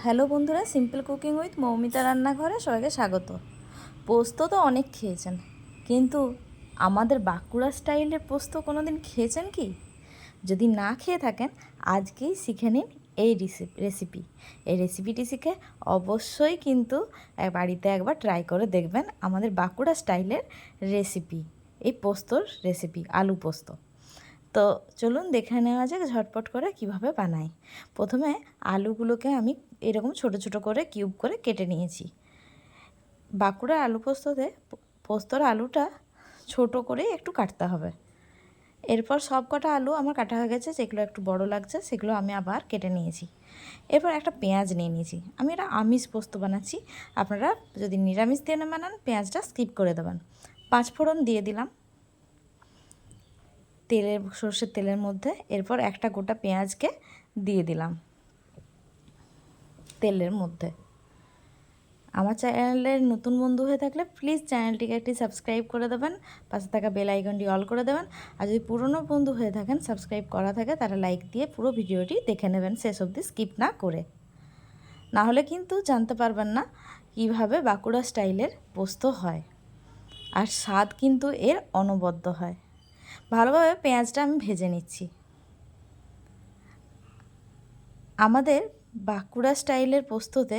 Hello বন্ধুরা, simple cooking with Moumita রান্নাঘরে সবাইকে স্বাগত। পোস্ত তো অনেক খেয়েছেন, কিন্তু আমাদের বাঁকুড়া স্টাইলের পোস্ত কোনো দিন খেয়েছেন কি? যদি না খেয়ে থাকেন, আজকেই শিখে নিন এই রেসিপি। এই রেসিপিটি শিখে অবশ্যই কিন্তু বাড়িতে একবার ট্রাই করে দেখবেন আমাদের বাঁকুড়া স্টাইলের রেসিপি, এই পোস্তর রেসিপি, আলু পোস্ত। তো চলুন দেখে নেওয়া যাক ঝটপট করে কিভাবে বানাই। প্রথমে আলুগুলোকে আমি এরকম ছোট ছোট করে কিউব করে কেটে নিয়েছি। বাঁকুড়ার আলু পোস্ততে পোস্তর আলুটা ছোট করে একটু কাটতে হবে। এরপর সব কটা আলু আমার কাটা হয়ে গেছে, যেগুলো একটু বড় লাগছে সেগুলো আমি আবার কেটে নিয়েছি। এরপর একটা পেঁয়াজ নিয়ে নিয়েছি। আমি এটা আমিষ পোস্ত বানাচ্ছি, আপনারা যদি নিরামিষ দিয়ে বানান পেঁয়াজটা স্কিপ করে দেবেন। 5 ফোড়ন দিয়ে দিলাম সর্ষের তেলের মধ্যে। এরপর একটা গোটা পেঁয়াজকে দিয়ে দিলাম তেলের মধ্যে। আমার চ্যানেলের নতুন বন্ধু হয়ে থাকলে প্লিজ চ্যানেলটিকে একটি সাবস্ক্রাইব করে দেবেন, পাশে থাকা বেল আইকনটি অল করে দেবেন। আর যদি পুরনো বন্ধু হয়ে থাকেন, সাবস্ক্রাইব করা থাকে, তারা লাইক দিয়ে পুরো ভিডিওটি দেখে নেবেন শেষ অবধি, স্কিপ না করে। না হলে কিন্তু জানতে পারবেন না কীভাবে বাঁকুড়া স্টাইলের পোস্ত হয়, আর স্বাদ কিন্তু এর অনবদ্য হয়। ভালোভাবে পেঁয়াজটা আমি ভেজে নিচ্ছি। আমাদের বাঁকুড়া স্টাইলের পোস্ততে,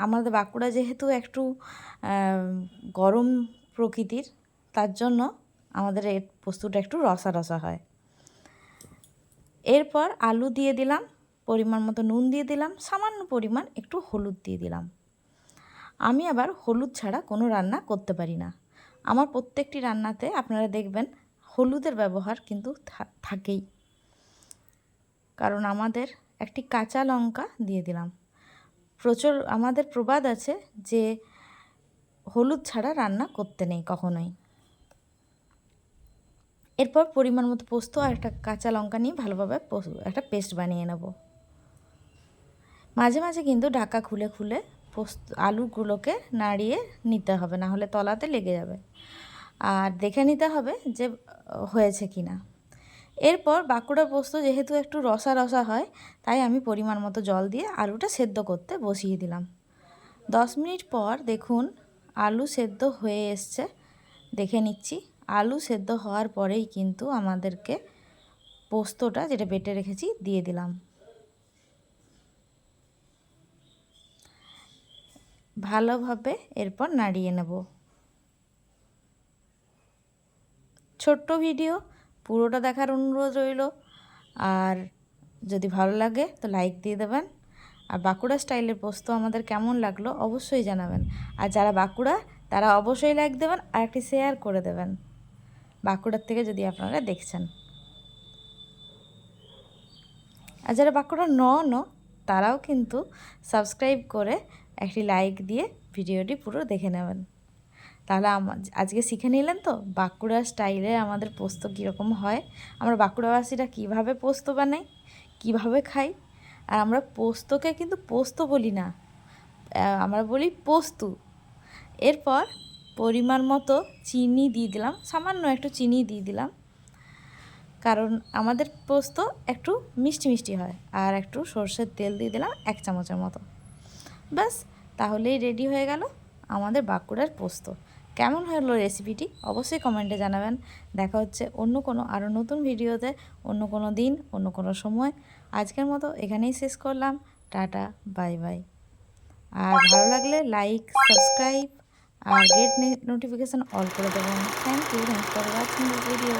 আমাদের বাঁকুড়া যেহেতু একটু গরম প্রকৃতির, তার জন্য আমাদের এই পোস্তটা একটু রসা রসা হয়। এরপর আলু দিয়ে দিলাম, পরিমাণ মতো নুন দিয়ে দিলাম, সামান্য পরিমাণ একটু হলুদ দিয়ে দিলাম। আমি আবার হলুদ ছাড়া কোনো রান্না করতে পারি না। আমার প্রত্যেকটি রান্নাতে আপনারা দেখবেন হলুদের ব্যবহার কিন্তু থাকেই, কারণ আমাদের একটি কাঁচা লঙ্কা দিয়ে দিলাম। আমাদের প্রবাদ আছে যে হলুদ ছাড়া রান্না করতে নেই কখনোই। এরপর পরিমাণ মতো পোস্ত আর একটা কাঁচা লঙ্কা নিয়ে ভালোভাবে একটা পেস্ট বানিয়ে নেব। মাঝে মাঝে কিন্তু ঢাকা খুলে খুলে আলুগুলোকে নাড়িয়ে নিতে হবে, না হলে তলাতে লেগে যাবে। আর দেখে নিতে হবে যে হয়েছে কি না। এরপর বাঁকুড়া পোস্ত যেহেতু একটু রসা রসা হয়, তাই আমি পরিমাণ মতো জল দিয়ে আলুটা সেদ্ধ করতে বসিয়ে দিলাম। 10 মিনিট পর দেখুন আলু সেদ্ধ হয়ে এসছে। দেখে নিচ্ছি। আলু সেদ্ধ হওয়ার পরেই কিন্তু আমাদেরকে পোস্তটা যেটা বেটে রেখেছি দিয়ে দিলাম। ভালোভাবে এরপর নাড়িয়ে নেব। ছোট্ট ভিডিও, পুরোটা দেখার অনুরোধ রইল। আর যদি ভালো লাগে তো লাইক দিয়ে দেবেন। আর বাঁকুড়া স্টাইলের পোস্ত আমাদের কেমন লাগলো অবশ্যই জানাবেন। আর যারা বাঁকুড়া তারা অবশ্যই লাইক দেবেন আর একটি শেয়ার করে দেবেন, বাঁকুড়ার থেকে যদি আপনারা দেখছেন। আর যারা বাঁকুড়া নন তারাও কিন্তু সাবস্ক্রাইব করে একটি লাইক দিয়ে ভিডিওটি পুরো দেখে নেবেন। তাহলে আজকে শিখে নিলেন তো বাঁকুড়া স্টাইলে আমাদের পোস্ত কীরকম হয়, আমরা বাঁকুড়াবাসীরা কীভাবে পোস্ত বানাই, কীভাবে খাই। আর আমরা পোস্তকে কিন্তু পোস্ত বলি না, আমরা বলি পোস্তু। এরপর পরিমাণ মতো চিনি দিয়ে দিলাম, সামান্য একটু চিনি দিয়ে দিলাম, কারণ আমাদের পোস্ত একটু মিষ্টি মিষ্টি হয়। আর একটু সর্ষের তেল দিয়ে দিলাম 1 চামচের মতো। ব্যাস, তাহলেই রেডি হয়ে গেল আমাদের বাঁকুড়ার পোস্ত। কেমন হলো রেসিপিটি অবশ্যই কমেন্টে জানাবেন। দেখা হচ্ছে অন্য কোনো আরও নতুন ভিডিওতে, অন্য কোনো দিন, অন্য কোনো সময়। আজকের মতো এখানেই শেষ করলাম। Tata, bye bye. আর ভালো লাগলে লাইক, সাবস্ক্রাইব আর গেট নোটিফিকেশান অল করে দেবেন। Thank you for watching this video.